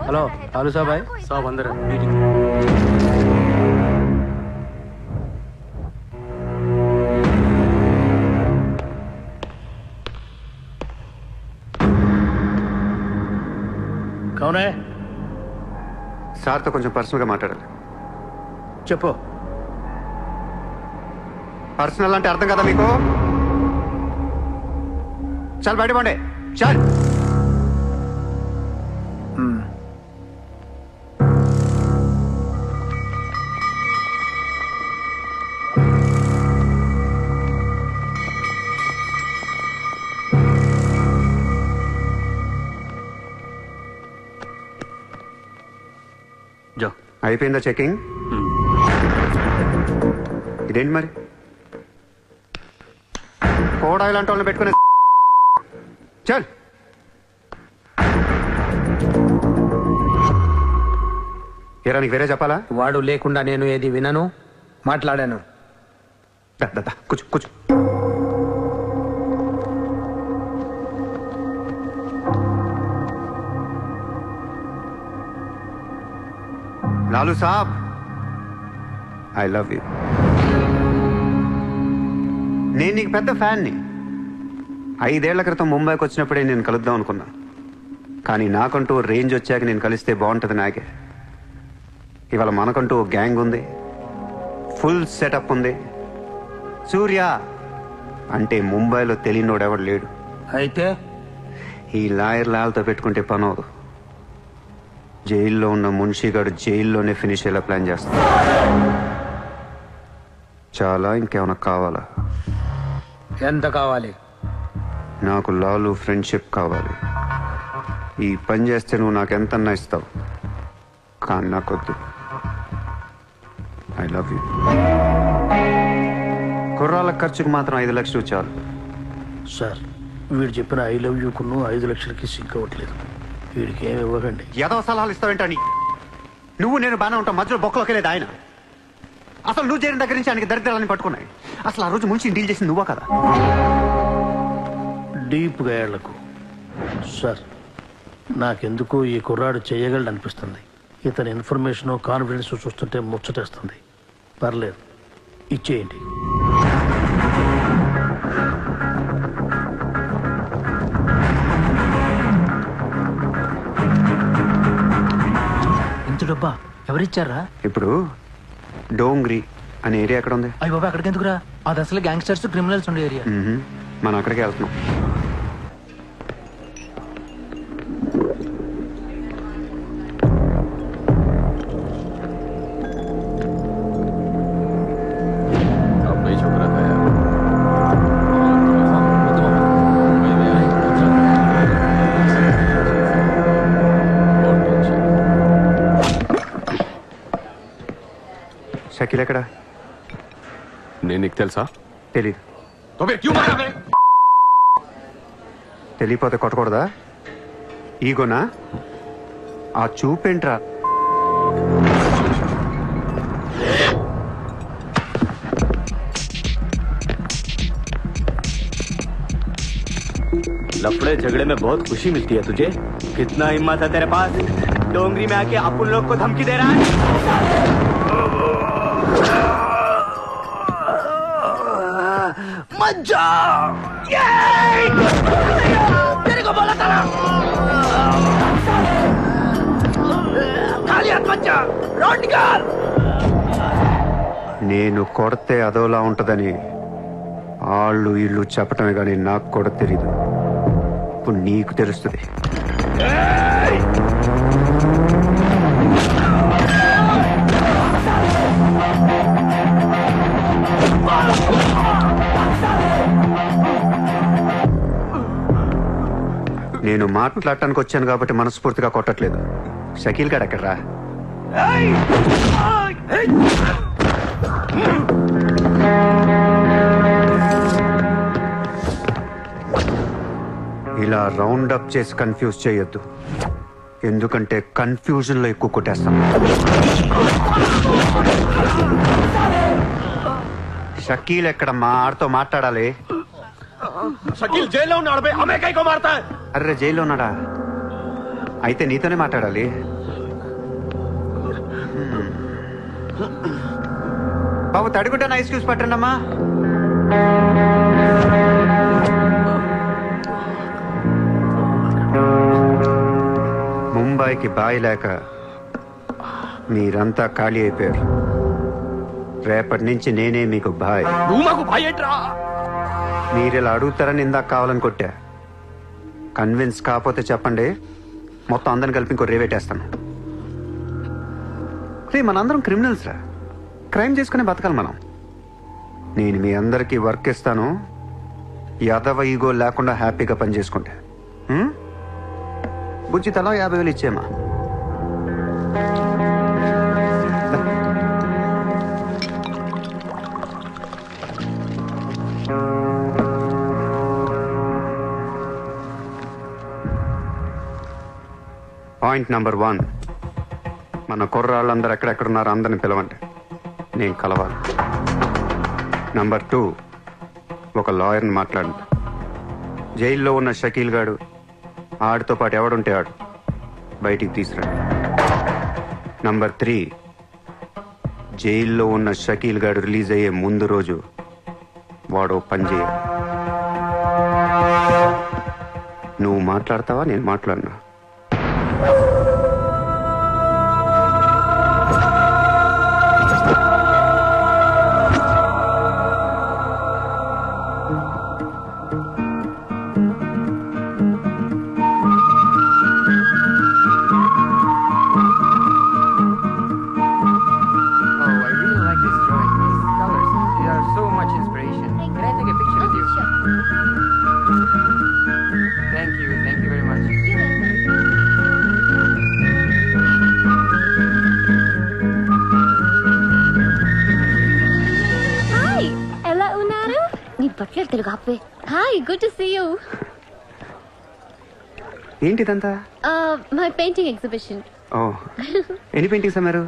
Hello Lalu साहब भाई साहब अंदर है मीटिंग। कौन है సార్తో కొంచెం పర్సనల్గా మాట్లాడాలి. చెప్పు. పర్సనల్ అంటే అర్థం కదా మీకు? చాలు బయట పండే చాలు. అయిపోయిందా చెకింగ్? ఇదేంటి మరి కోడా ఇలాంటి వాళ్ళని పెట్టుకునే చల్. ఏరా నీకు వేరే చెప్పాలా? వాడు లేకుండా నేను ఏది వినను, మాట్లాడాను. కూర్చో కూర్చో. లాలూ సాబ్ ఐ లవ్ యూ. నేను నీకు పెద్ద ఫ్యాన్ని. 5 ఏళ్ల క్రితం ముంబైకి వచ్చినప్పుడే నేను కలుద్దాం అనుకున్నా. కానీ నాకంటూ రేంజ్ వచ్చాక నేను కలిస్తే బాగుంటుంది నాకే. ఇవాళ మనకంటూ గ్యాంగ్ ఉంది, ఫుల్ సెటప్ ఉంది. సూర్య అంటే ముంబైలో తెలియనోడెవడు లేడు. అయితే ఈ లాయర్ లాల్తో పెట్టుకుంటే పని అవదు. జైల్లో ఉన్న మున్షిగాడు జైల్లోనే ఫినిష్ అయ్యేలా ప్లాన్ చేస్తాడు. చాలా ఇంకేమైనా కావాలా? ఎంత కావాలి? నాకు లాలు ఫ్రెండ్షిప్ కావాలి. ఈ పని చేస్తే నువ్వు నాకు ఎంతన్నా ఇస్తావు, కానీ నాకొద్దు. I love you. కుర్రాల ఖర్చుకు మాత్రం 5 లక్షలు చాలు. సార్ వీడు చెప్పిన ఐ లవ్ యూకును 5 లక్షలకి సింక్ అవ్వట్లేదు. వీడికి ఏమి ఇవ్వకండి. ఏదో సలహాలు ఇస్తావేంటని? నువ్వు నేను బాగానే ఉంటాం, మధ్యలో బొక్కలోకి లేదు ఆయన. అసలు నువ్వు చేరిన దగ్గర నుంచి ఆయనకి దరిద్రాలని పట్టుకున్నాయి. అసలు ఆ రోజు ముంచి డీల్ చేసింది నువ్వా కదా? డీప్గా ఏళ్లకు సార్ నాకెందుకు ఈ కుర్రాడు చేయగలడు అనిపిస్తుంది. ఇతని ఇన్ఫర్మేషన్ కాన్ఫిడెన్స్ చూస్తుంటే ముచ్చటేస్తుంది. పర్లేదు ఇచ్చేయండి. ఇంత డబ్బా ఎవరిచ్చారా? ఇప్పుడు డోంగ్రీ అనే ఏరియా ఎక్కడ ఉంది? అయ్యి బాబా అక్కడికి ఎందుకురా? అది అసలు గ్యాంగ్స్టర్స్ క్రిమినల్స్ ఉండే ఏరియా. మనం అక్కడికి వెళ్తున్నాం. షకీల్ ఎక్కడ? నేను నీకు తెలుసా? తెలీదు. తెలియపోతే కొట్టకూడదా? ఈగోనా? ఆ చూపేంట్రా? लफड़े झगड़े में बहुत खुशी मिलती है तुझे. कितना हिम्मत है तेरे पास? डोंगरी में आके अपन लोग को धमकी दे रहा है. मत जाओ. तेरे को बोला था ना. खाली हाथ मत जा. रोड निकाल. నేను కొడితే అదోలా ఉంటదని వాళ్ళు ఇళ్ళు చెప్పటమే కానీ నాకు కూడా తెలీదు. ఇప్పుడు నీకు తెలుస్తుంది. నేను మాట్లాడటానికి వచ్చాను కాబట్టి మనస్ఫూర్తిగా కొట్టట్లేదు. షకీల్ గారు ఎక్కడ్రా? ఇలా రౌండ్ అప్ చేసి కన్ఫ్యూజ్ చేయొద్దు, ఎందుకంటే కన్ఫ్యూజన్ లో ఎక్కువ కొట్టేస్తాం. షకీల్ ఎక్కడ? మా ఆడితో మాట్లాడాలి. शकील जेल ఉన్నాడు బే हमें कई को मारता है అర్రే జైల్లో ఉన్నాడా? అయితే నీతోనే మాట్లాడాలి. బాబు తడిగుడ్డ ఐస్ క్యూబ్స్ పట్టండి అమ్మా. ముంబైకి బాయి లేక మీరంతా ఖాళీ అయిపోయారు. రేపటి నుంచి నేనే మీకు బాయ్. నువ్వు మాకు బాయ్ ఏంట్రా? మీరు ఇలా అడుగుతారని ఇందాక కావాలని కొట్టా. కన్విన్స్ కాకపోతే చెప్పండి, మొత్తం అందరిని కలిపి ఇంకో రేవేటేస్తాను. రే మనందరం క్రిమినల్స్ రా, క్రైమ్ చేసుకునే బతకాలి మనం. నేను మీ అందరికీ వర్క్ ఇస్తాను, యాదవ ఈగో లేకుండా హ్యాపీగా పని చేసుకుంటే. బుజ్జి తలా 50,000 ఇచ్చేమా. పాయింట్ నెంబర్ 1, మన కుర్రాళ్ళందరూ ఎక్కడెక్కడున్నారో అందరిని పిలవండి, నేను కలవాలి. నెంబర్ 2, ఒక లాయర్ని మాట్లాడండి. జైల్లో ఉన్న షకీల్ గాడు, ఆడితో పాటు ఎవడుంటే ఆడు బయటికి తీసుకురండి. నంబర్ 3, జైల్లో ఉన్న షకీల్ గాడు రిలీజ్ అయ్యే ముందు రోజు వాడు పని చేయాలి. నువ్వు మాట్లాడతావా, నేను మాట్లాడినా? Hi, good to see you. ఏంటిదంతా? My painting exhibition. ఎన్ని పెయింటింగ్స్ అమ్మారు?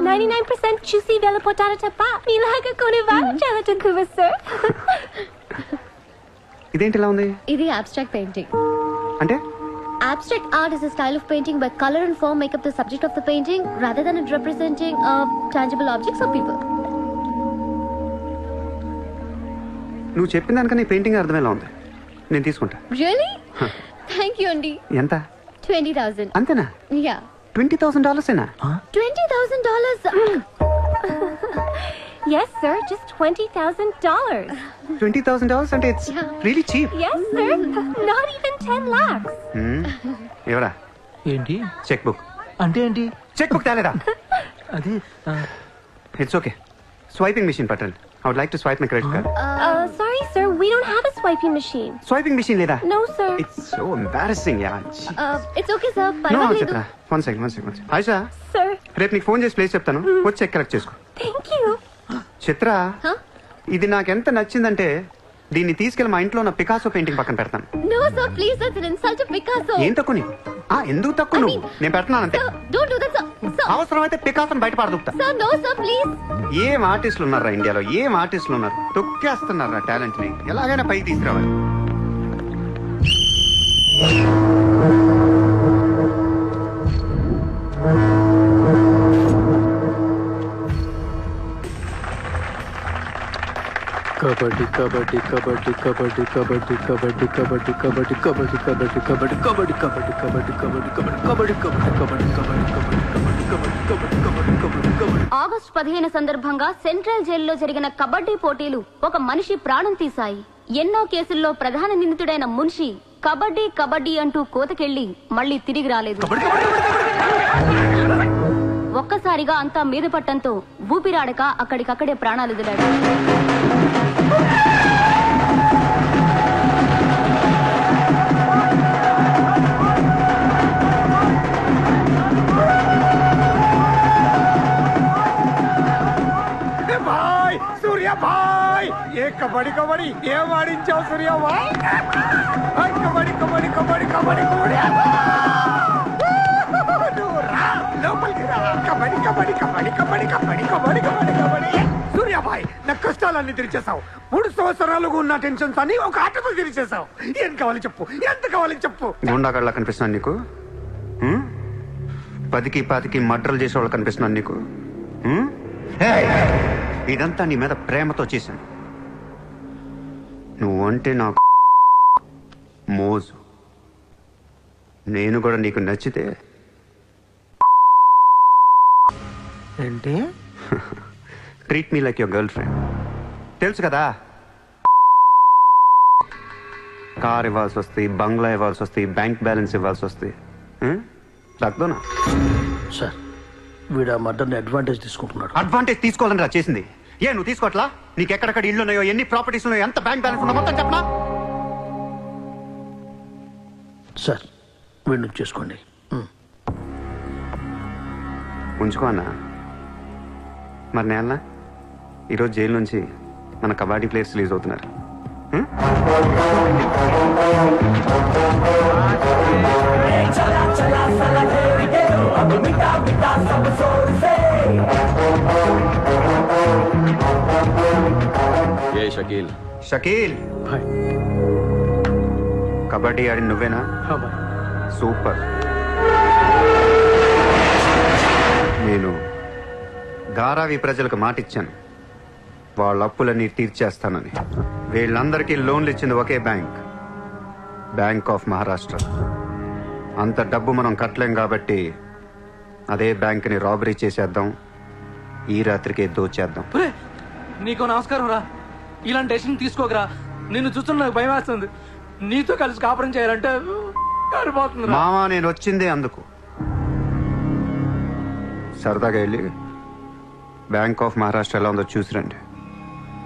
99% చూసి వెళ్ళిపోతారు తప్ప మీలాగా కొనేవారు చాలా తక్కువ సార్. ఇదేంటి ఇలా ఉంది? ఇది abstract painting. అంటే? Abstract art is a style of painting where color and form make up the subject of the painting rather than it representing tangible objects or people. నువ్వు చెప్పిన దానికన్నా ఈ పెయింటింగ్ అర్థమేలా ఉంది. నేను తీసుకుంటా. Really? Thank you అండి. ఎంత? 20,000. అంతేనా? Yeah. $20,000 ఏనా? $20,000. Yes, sir. Just $20,000. $20,000 అంటే it's really cheap. Yes, sir. Not even 10 lakhs. ఎవరా? ఏంటి చెక్ బుక్ అంటే ఏంటి? చెక్ బుక్ తేలేదా? అది ఇట్స్ ఓకే. స్వైపింగ్ మెషిన్ పట్టండి. I would like to swipe my credit card. Sorry, sir. We don't have a swiping machine. Swiping machine లేదా? No, sir. It's so embarrassing, yeah. It's okay, sir. No, పర్వాలేదు. Chitra. One second. Hi, sir. Sir. రేపు నీకు phone చేసి place చెప్తాను. వచ్చి check collect చేసుకో. Thank you. Chitra, Huh? ఇది నాకెంత నచ్చిందంటే దీన్ని తీసుకెళ్లి మా ఇంట్లో ఉన్న పికాసో పెయింటింగ్ పక్కన పెడతాను. No, sir. Please, that's an insult to Picasso. ఏం తక్కువ నీకు? ఎందుకు తక్కువ నువ్వు? నేను పెడుతున్నాను అంతే. Sir, don't do that, sir. Sir. అవసరమైతే పికాసోని బయట పారదూపుతా. Sir, no, sir. Please. ఏం ఆర్టిస్టులు ఉన్నారా ఇండియాలో? ఏం ఆర్టిస్టులు ఉన్నారు? తొక్కేస్తున్నారా టాలెంట్ ని? ఎలాగైనా పైకి తీసుకురావాలి. కబడ్డీ కబడ్డీ కబడ్డీ కబడ్డీ కబడ్డీ కబడ్డీ కబడ్డీ కబడ్డీ కబడ్డీ కబడ్డీ కబడ్డీ కబడ్డీ కబడ్డీ కబడ్డీ కబడ్డీ కబడ్డీ కబడ్డీ కబడ్డీ. ఆగస్టు 15 సందర్భంగా సెంట్రల్ జైల్లో జరిగిన కబడ్డీ పోటీలు ఒక మనిషి ప్రాణం తీశాయి. ఎన్నో కేసుల్లో ప్రధాన నిందితుడైన మున్షి కబడ్డీ కబడ్డీ అంటూ కోతకెళ్లి మళ్లీ తిరిగి రాలేదు. ఒక్కసారిగా అంతా మీద పట్టంతో ఊపిరాడక అక్కడికక్కడే ప్రాణాలు వదిలాడు. भाई सूर्य भाई ये कबड्डी कबड्डी ये आడించావు सूर्य भाई कबड्डी कबड्डी कबड्डी कबड्डी कबड्डी कबड्डी कबड्डी कबड्डी कबड्डी कबड्डी कबड्डी कबड्डी कबड्डी सूर्य भाई ना कष्टाल బంధాలన్నీ తెరిచేసావు. 3 సంవత్సరాలుగా ఉన్న టెన్షన్స్ అన్ని ఒక ఆటతో తెరిచేసావు. ఏం కావాలి చెప్పు, ఎంత కావాలి చెప్పు. గుండాగడ్లా కనిపిస్తున్నాను నీకు? 10కి 20కి మర్డర్లు చేసేవాళ్ళు కనిపిస్తున్నాను నీకు? ఇదంతా నీ మీద ప్రేమతో చేశాను. నువ్వంటే నాకు మోజు. నేను కూడా నీకు నచ్చితే ఏంటి? Treat me like your girl friend. తెలుసు కదా, కార్ ఇవ్వాల్సి వస్తాయి, బంగ్లా ఇవ్వాల్సి వస్తాయి, బ్యాంక్ బ్యాలెన్స్ ఇవ్వాల్సి వస్తాయి. రక్తోనా సార్ వీడు ఆ మర్డర్ని అడ్వాంటేజ్ తీసుకుంటున్నాడు. అడ్వాంటేజ్ తీసుకోవాలని రా చేసింది. నువ్వు తీసుకోవట్లా? నీకు ఎక్కడెక్కడ ఇల్లు ఉన్నాయో, ఎన్ని ప్రాపర్టీస్ ఉన్నాయో, ఎంత బ్యాంక్ బ్యాలెన్స్ ఉన్నా మొత్తం చెప్పనా? సార్ వీడిని చేసుకోండి. ఉంచుకో అన్నా. మరి నేనా ఈరోజు జైలు నుంచి మన కబడ్డీ ప్లేయర్స్ రిలీజ్ అవుతున్నారు. ఏ షకీల్? షకీల్, బాయ్. కబడ్డీ ఆడి నువ్వేనా? బాయ్. సూపర్. నేను ధారావి ప్రజలకు మాటిచ్చాను, వాళ్ళ అప్పులన్నీ తీర్చేస్తానని. వీళ్ళందరికీ లోన్లు ఇచ్చింది ఒకే బ్యాంక్, బ్యాంక్ ఆఫ్ మహారాష్ట్ర. అంత డబ్బు మనం కట్టలేం కాబట్టి అదే బ్యాంక్ని రాబరీ చేసేద్దాం, ఈ రాత్రికే దోచేద్దాం. నీకు నమస్కారం రా. ఇలాంటి డెసిషన్ తీసుకోకరా. నిన్ను చూస్తున్న నాకు భయం వేస్తుంది. నీతో కలిసి కాపురం చేయాలంటే కారిపోతుంది. మామా, నేను వచ్చిందే అందుకు. సరదాగా వెళ్ళి బ్యాంక్ ఆఫ్ మహారాష్ట్ర ఎలా ఉందో చూసిరండి.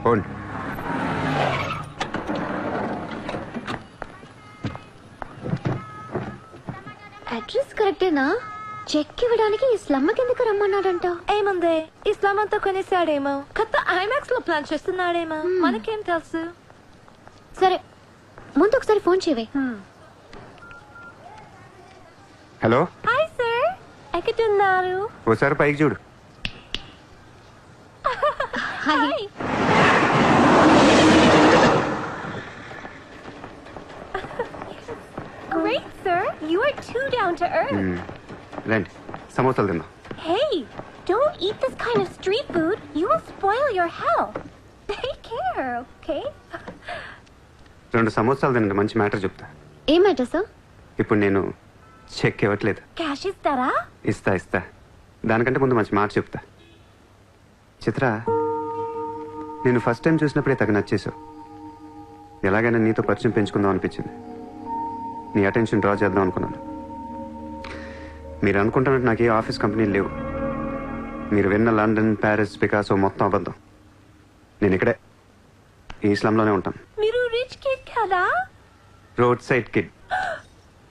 పోండి. అడ్రస్ కరెక్టేనా? చెక్ ఇవ్వడానికి ఈ స్లమ్ కిందకి రమ్మన్నాడంట. ఏముంది, ఇస్లాం అంతా కొనేసాడేమో, కొత్త ఐమాక్స్ లో ప్లాన్ చేస్తున్నాడేమో, మనకేం తెలుసు. సరే, ముందు ఒకసారి ఫోన్ చేయవే. హలో, హాయ్ సార్, ఎక్కడున్నారు? ఓసారి పైకి చూడు. Hi. Great sir, you are too down to earth. రండి, సమోసాలు తిందాం. Hey, don't eat this kind of street food. You will spoil your health. Take care, okay? 2 సమోసాలు తినండి, మంచి మ్యాటర్ చెప్తా. ఏం మ్యాటర్ సార్? ఇప్పుడు నేను చెక్ ఇవ్వట్లేదు. Cash ఇస్తారా? ఇస్తా. దానికంటే ముందు మంచి మాట చెప్తా. చిత్ర, నేను ఫస్ట్ టైం చూసినప్పుడే తగ్గ నచ్చేసావు. ఎలాగైనా నీతో పరిచయం పెంచుకుందాం అనిపించింది. నీ అటెన్షన్ డ్రా చేద్దాం అనుకున్నాను. మీరు అనుకుంటున్నట్టు నాకు ఏ ఆఫీస్ కంపెనీలు లేవు. మీరు విన్న లండన్, ప్యారిస్, పికాసో మొత్తం అబద్ధం. నేను ఇక్కడే ఈ ఇస్లాంలోనే ఉంటాను. మీరు రిచ్ కిడ్ కదా? Road side kid.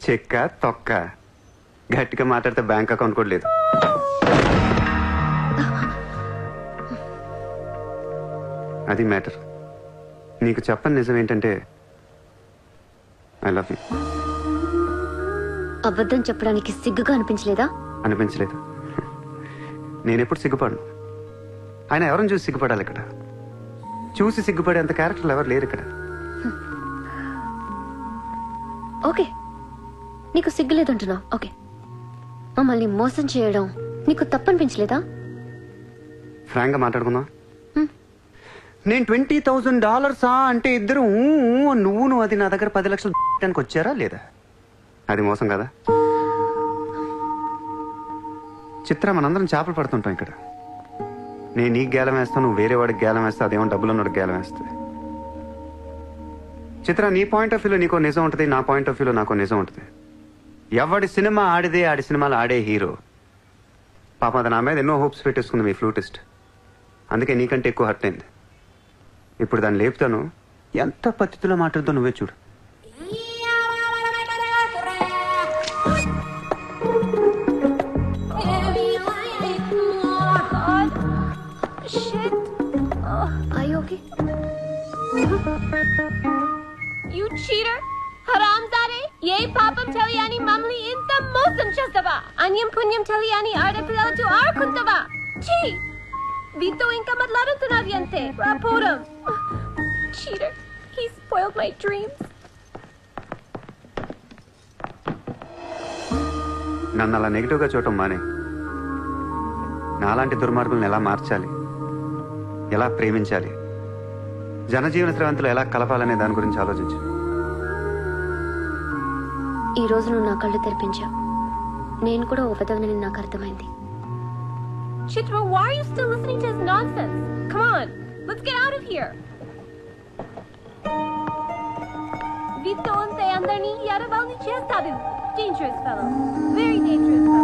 చెక్క తొక్క. గట్టిగా మాట్లాడితే బ్యాంక్ అకౌంట్ కూడా లేదు. అది మ్యాటర్. నీకు చెప్పని నిజం ఏంటంటే ఐ లవ్ యూ. అబద్ధం చెప్పడానికి సిగ్గుగా అనిపించలేదా? అనిపించలేదు. నేనెప్పుడు సిగ్గుపడను. ఆయన ఎవరిని చూసి సిగ్గుపడాలి? ఇక్కడ చూసి సిగ్గుపడేంత క్యారెక్టర్లు ఎవరు లేరు ఇక్కడ. ఓకే, నీకు సిగ్గు లేదంటున్నావు. ఓకే, మమ్మల్ని మోసం చేయడం నీకు తప్పనిపించలేదా? ఫ్రాంక్ గా మాట్లాడుకుందాం. నేను $20,000 అంటే ఇద్దరు నువ్వు అది నా దగ్గర 10 లక్షలు వచ్చారా లేదా? అది మోసం కదా? చిత్ర, మనందరం చేపలు పడుతుంటాం ఇక్కడ. నేను నీకు గేలం వేస్తాను, నువ్వు వేరే వాడికి గేలం వేస్తా, అదేమో డబ్బులు ఉన్నవాడికి గేలం వేస్తుంది. చిత్ర, నీ పాయింట్ ఆఫ్ వ్యూలో నీకో నిజం ఉంటుంది, నా పాయింట్ ఆఫ్ వ్యూలో నాకో నిజం ఉంటుంది. ఎవడి సినిమా ఆడిదే ఆడి సినిమాలు ఆడే హీరో. పాపం అది నా మీద ఎన్నో హోప్స్ పెట్టేసుకుంది మీ ఫ్లూటిస్ట్. అందుకే నీకంటే ఎక్కువ హర్ట్ అయింది. ఇప్పుడు దాన్ని లేపుతాను, ఎంత పద్ధతిలో మాట్లాడుతూ నువ్వే చూడు. ఓకే. You cheater! హరాంజాదే! ఏ పాపం తెలియని మమ్మల్ని ఇంత మోసం చేస్తావా? అన్యం పుణ్యం తెలియని ఆడపిల్లలతో ఆడుకుంటావా? ఛీ! Vito inka matlarutunavi ante. Raporam. Cheater. He spoiled my dreams. నన్ను అలా నెగిటివ్గా చూడటం మానే. నాలాంటి దుర్మార్గులను ఎలా మార్చాలి, ఎలా ప్రేమించాలి, జనజీవన స్రవంతులు ఎలా కలపాలనే దాని గురించి ఆలోచించు. ఈ రోజు నువ్వు నా కళ్ళు తెరిపించావు. నేను కూడా ఓ పెదవనని నాకు అర్థమైంది. Chitra, why are you still listening to his nonsense? Come on, let's get out of here. Vito ante andarni yaravalni chestadu. Dangerous fellow. Very dangerous fellow.